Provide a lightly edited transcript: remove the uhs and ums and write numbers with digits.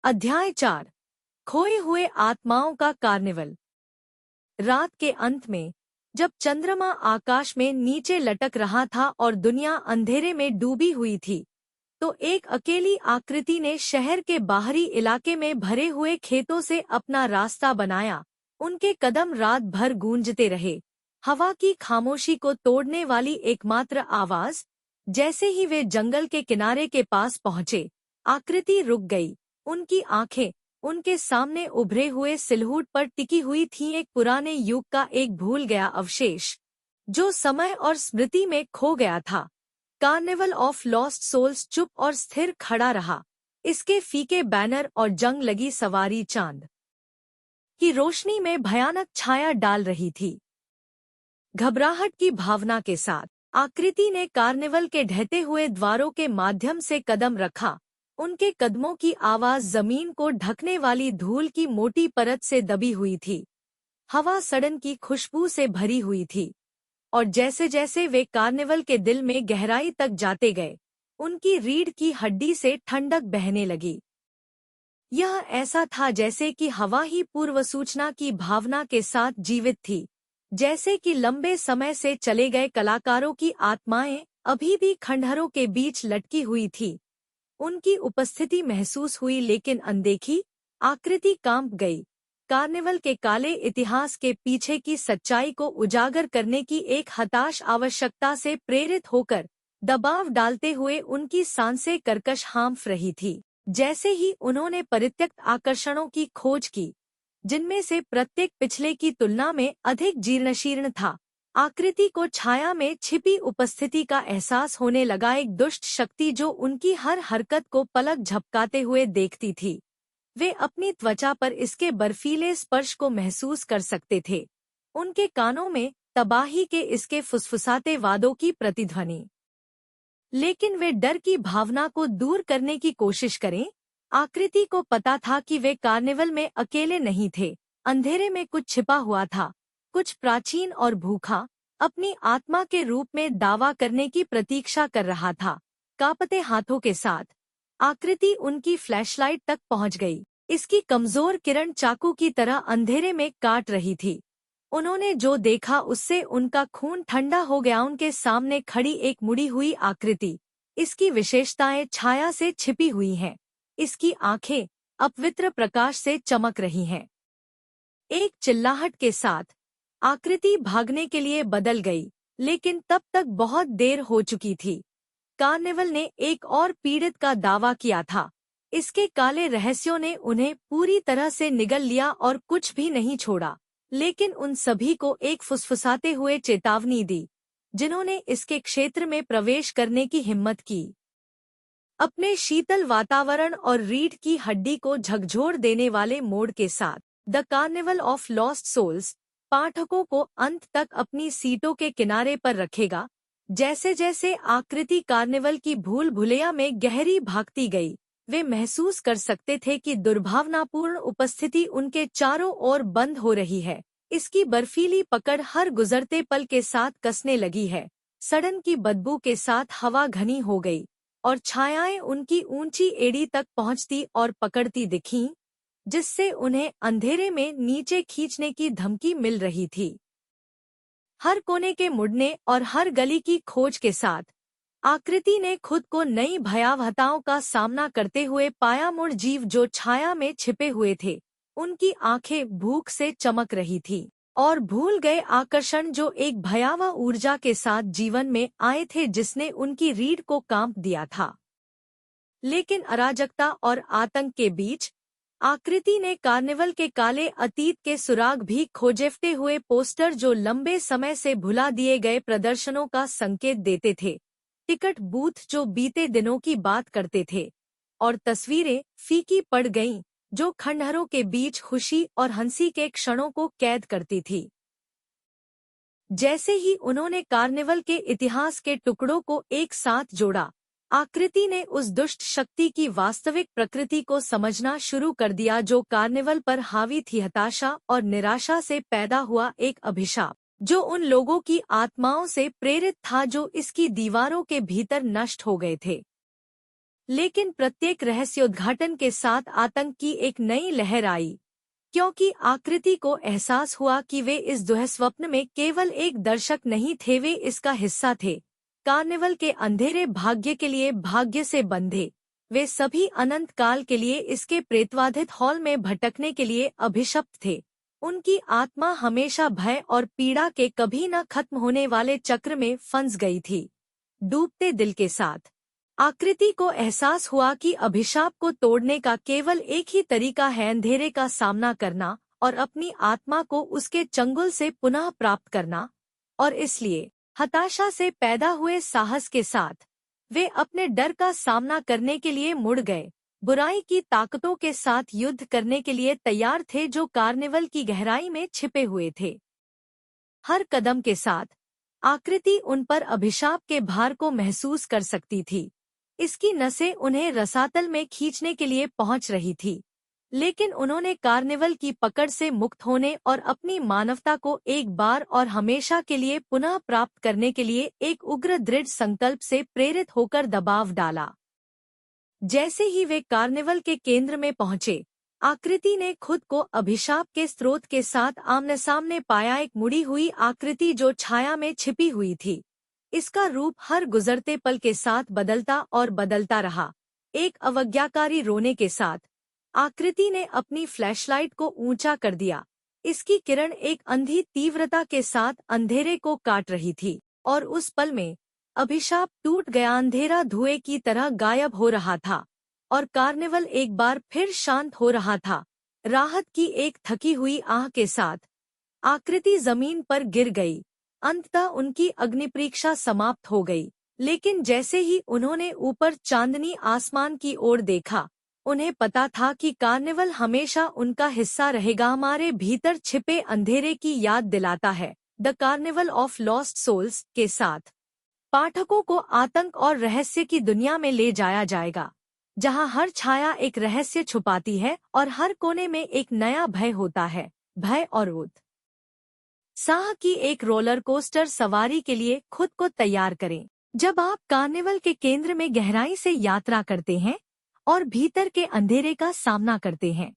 अध्याय 4 खोए हुए आत्माओं का कार्निवल। रात के अंत में जब चंद्रमा आकाश में नीचे लटक रहा था और दुनिया अंधेरे में डूबी हुई थी, तो एक अकेली आकृति ने शहर के बाहरी इलाके में भरे हुए खेतों से अपना रास्ता बनाया। उनके कदम रात भर गूंजते रहे, हवा की खामोशी को तोड़ने वाली एकमात्र आवाज। जैसे ही वे जंगल के किनारे के पास पहुंचे, आकृति रुक गई। उनकी आंखें उनके सामने उभरे हुए सिलहूट पर टिकी हुई थीं, एक पुराने युग का एक भूल गया अवशेष जो समय और स्मृति में खो गया था। कार्निवल ऑफ लॉस्ट सोल्स चुप और स्थिर खड़ा रहा, इसके फीके बैनर और जंग लगी सवारी चांद की रोशनी में भयानक छाया डाल रही थी। घबराहट की भावना के साथ आकृति ने कार्निवल के ढहते हुए द्वारों के माध्यम से कदम रखा। उनके कदमों की आवाज जमीन को ढकने वाली धूल की मोटी परत से दबी हुई थी। हवा सड़न की खुशबू से भरी हुई थी, और जैसे जैसे वे कार्निवल के दिल में गहराई तक जाते गए, उनकी रीढ़ की हड्डी से ठंडक बहने लगी। यह ऐसा था जैसे कि हवा ही पूर्व सूचना की भावना के साथ जीवित थी, जैसे कि लंबे समय से चले गए कलाकारों की आत्माएं अभी भी खंडहरों के बीच लटकी हुई थी। उनकी उपस्थिति महसूस हुई लेकिन अनदेखी। आकृति कांप गई। कार्निवल के काले इतिहास के पीछे की सच्चाई को उजागर करने की एक हताश आवश्यकता से प्रेरित होकर दबाव डालते हुए उनकी सांसें कर्कश हाँफ रही थी। जैसे ही उन्होंने परित्यक्त आकर्षणों की खोज की, जिनमें से प्रत्येक पिछले की तुलना में अधिक जीर्णशीर्ण था, आकृति को छाया में छिपी उपस्थिति का एहसास होने लगा, एक दुष्ट शक्ति जो उनकी हर हरकत को पलक झपकाते हुए देखती थी। वे अपनी त्वचा पर इसके बर्फीले स्पर्श को महसूस कर सकते थे, उनके कानों में तबाही के इसके फुसफुसाते वादों की प्रतिध्वनि। लेकिन वे डर की भावना को दूर करने की कोशिश करें। आकृति को पता था कि वे कार्निवल में अकेले नहीं थे। अंधेरे में कुछ छिपा हुआ था, कुछ प्राचीन और भूखा, अपनी आत्मा के रूप में दावा करने की प्रतीक्षा कर रहा था। कांपते हाथों के साथ आकृति उनकी फ्लैशलाइट तक पहुंच गई। इसकी कमजोर किरण चाकू की तरह अंधेरे में काट रही थी। उन्होंने जो देखा उससे उनका खून ठंडा हो गया। उनके सामने खड़ी एक मुड़ी हुई आकृति। इसकी विशेषताएं छाया से छिपी हुई हैं। इसकी आंखें अपवित्र प्रकाश से चमक रही हैं। एक चिल्लाहट के साथ आकृति भागने के लिए बदल गई, लेकिन तब तक बहुत देर हो चुकी थी। कार्निवल ने एक और पीड़ित का दावा किया था। इसके काले रहस्यों ने उन्हें पूरी तरह से निगल लिया और कुछ भी नहीं छोड़ा, लेकिन उन सभी को एक फुसफुसाते हुए चेतावनी दी, जिन्होंने इसके क्षेत्र में प्रवेश करने की हिम्मत की। अपने शीतल वातावरण और रीढ़ की हड्डी को झकझोर देने वाले मोड़ के साथ the carnival of lost souls पाठकों को अंत तक अपनी सीटों के किनारे पर रखेगा। जैसे जैसे आकृति कार्निवल की भूल भुलैया में गहरी भागती गई, वे महसूस कर सकते थे कि दुर्भावनापूर्ण उपस्थिति उनके चारों ओर बंद हो रही है। इसकी बर्फीली पकड़ हर गुजरते पल के साथ कसने लगी है। सड़न की बदबू के साथ हवा घनी हो गई, और छायाएं उनकी ऊंची एड़ी तक पहुंचती और पकड़ती दिखीं, जिससे उन्हें अंधेरे में नीचे खींचने की धमकी मिल रही थी। हर कोने के मुड़ने और हर गली की खोज के साथ आकृति ने खुद को नई भयावहताओं का सामना करते हुए पाया। मुड़ जीव जो छाया में छिपे हुए थे, उनकी आंखें भूख से चमक रही थी, और भूल गए आकर्षण जो एक भयावह ऊर्जा के साथ जीवन में आए थे, जिसने उनकी रीढ़ को कांप दिया था। लेकिन अराजकता और आतंक के बीच आकृति ने कार्निवल के काले अतीत के सुराग भी खोजेफते हुए पोस्टर जो लंबे समय से भुला दिए गए प्रदर्शनों का संकेत देते थे, टिकट बूथ जो बीते दिनों की बात करते थे, और तस्वीरें फीकी पड़ गईं जो खंडहरों के बीच खुशी और हंसी के क्षणों को कैद करती थी। जैसे ही उन्होंने कार्निवल के इतिहास के टुकड़ों को एक साथ जोड़ा, आकृति ने उस दुष्ट शक्ति की वास्तविक प्रकृति को समझना शुरू कर दिया जो कार्निवल पर हावी थी। हताशा और निराशा से पैदा हुआ एक अभिशाप जो उन लोगों की आत्माओं से प्रेरित था जो इसकी दीवारों के भीतर नष्ट हो गए थे। लेकिन प्रत्येक रहस्योद्घाटन के साथ आतंक की एक नई लहर आई, क्योंकि आकृति को एहसास हुआ कि वे इस दुःस्वप्न में केवल एक दर्शक नहीं थे, वे इसका हिस्सा थे। कार्निवल के अंधेरे भाग्य के लिए भाग्य से बंधे, वे सभी अनंत काल के लिए इसके प्रेतवाधित हॉल में भटकने के लिए अभिशप्त थे। उनकी आत्मा हमेशा भय और पीड़ा के कभी न खत्म होने वाले चक्र में फंस गई थी। डूबते दिल के साथ आकृति को एहसास हुआ कि अभिशाप को तोड़ने का केवल एक ही तरीका है, अंधेरे का सामना करना और अपनी आत्मा को उसके चंगुल से पुनः प्राप्त करना। और इसलिए हताशा से पैदा हुए साहस के साथ वे अपने डर का सामना करने के लिए मुड़ गए, बुराई की ताकतों के साथ युद्ध करने के लिए तैयार थे जो कार्निवल की गहराई में छिपे हुए थे। हर कदम के साथ आकृति उन पर अभिशाप के भार को महसूस कर सकती थी। इसकी नसें उन्हें रसातल में खींचने के लिए पहुंच रही थी, लेकिन उन्होंने कार्निवल की पकड़ से मुक्त होने और अपनी मानवता को एक बार और हमेशा के लिए पुनः प्राप्त करने के लिए एक उग्र दृढ़ संकल्प से प्रेरित होकर दबाव डाला। जैसे ही वे कार्निवल के केंद्र में पहुंचे, आकृति ने खुद को अभिशाप के स्रोत के साथ आमने सामने पाया, एक मुड़ी हुई आकृति जो छाया में छिपी हुई थी। इसका रूप हर गुजरते पल के साथ बदलता और बदलता रहा। एक अवज्ञाकारी रोने के साथ आकृति ने अपनी फ्लैशलाइट को ऊंचा कर दिया। इसकी किरण एक अंधी तीव्रता के साथ अंधेरे को काट रही थी, और उस पल में अभिशाप टूट गया। अंधेरा धुएं की तरह गायब हो रहा था और कार्निवल एक बार फिर शांत हो रहा था। राहत की एक थकी हुई आह के साथ आकृति जमीन पर गिर गई। अंततः उनकी अग्निपरीक्षा समाप्त हो गई, लेकिन जैसे ही उन्होंने ऊपर चांदनी आसमान की ओर देखा, उन्हें पता था कि कार्निवल हमेशा उनका हिस्सा रहेगा। हमारे भीतर छिपे अंधेरे की याद दिलाता है the carnival of lost souls के साथ पाठकों को आतंक और रहस्य की दुनिया में ले जाया जाएगा, जहां हर छाया एक रहस्य छुपाती है और हर कोने में एक नया भय होता है। भय और उत्साह की एक रोलर कोस्टर सवारी के लिए खुद को तैयार करें। जब आप कार्निवल के केंद्र में गहराई से यात्रा करते हैं और भीतर के अंधेरे का सामना करते हैं,